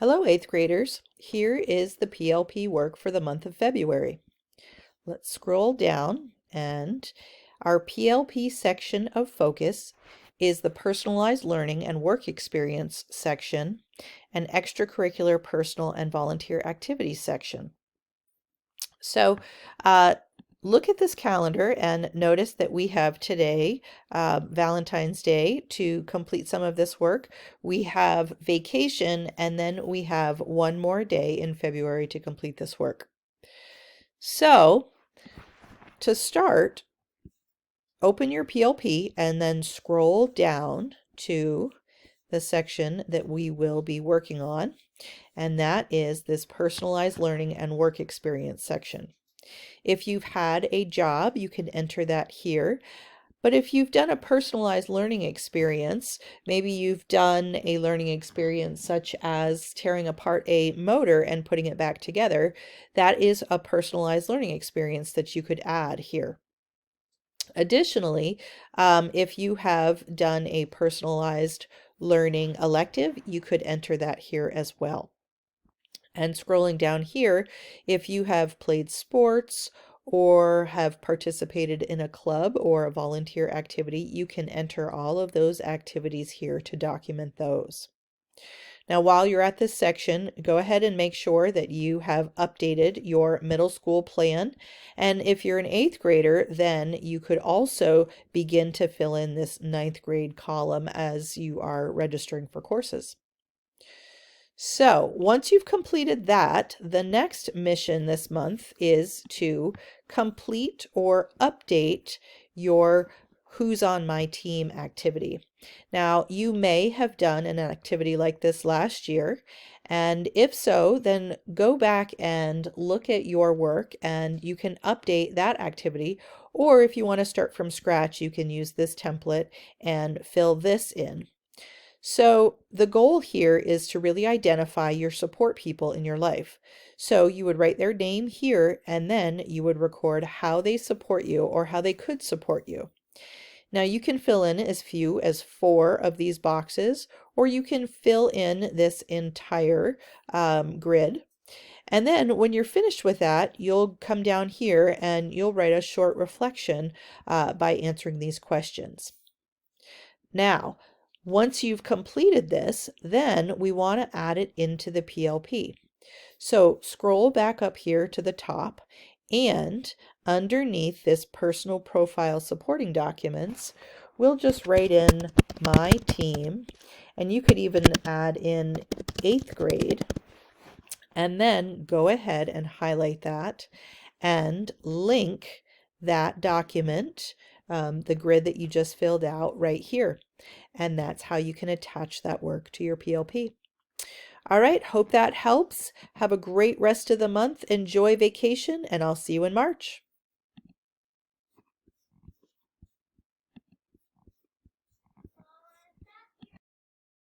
Hello, 8th graders. Here is the PLP work for the month of February. Let's scroll down, and our PLP section of focus is the personalized learning and work experience section and extracurricular personal and volunteer activities section. So look at this calendar and notice that we have today, Valentine's Day, to complete some of this work. We have vacation, and then we have one more day in February to complete this work. So to start, open your PLP and then scroll down to the section that we will be working on, and that is this personalized learning and work experience section. If you've had a job, you can enter that here. But if you've done a personalized learning experience, maybe you've done a learning experience such as tearing apart a motor and putting it back together, that is a personalized learning experience that you could add here. Additionally, if you have done a personalized learning elective, you could enter that here as well. And scrolling down here, if you have played sports or have participated in a club or a volunteer activity, you can enter all of those activities here to document those. Now, while you're at this section, go ahead and make sure that you have updated your middle school plan. And if you're an 8th grader, then you could also begin to fill in this 9th grade column as you are registering for courses. So once you've completed that, the next mission this month is to complete or update your Who's on My Team activity. Now, you may have done an activity like this last year, and if so, then go back and look at your work and you can update that activity, or if you want to start from scratch, you can use this template and fill this in. So the goal here is to really identify your support people in your life. So you would write their name here, and then you would record how they support you or how they could support you. Now you can fill in as few as 4 of these boxes, or you can fill in this entire grid. And then when you're finished with that, you'll come down here and you'll write a short reflection by answering these questions. Now, once you've completed this, then we want to add it into the PLP. So scroll back up here to the top, and underneath this personal profile supporting documents, we'll just write in my team, and you could even add in 8th grade, and then go ahead and highlight that and link that document, the grid that you just filled out right here. And that's how you can attach that work to your PLP. All right, hope that helps. Have a great rest of the month. Enjoy vacation, and I'll see you in March.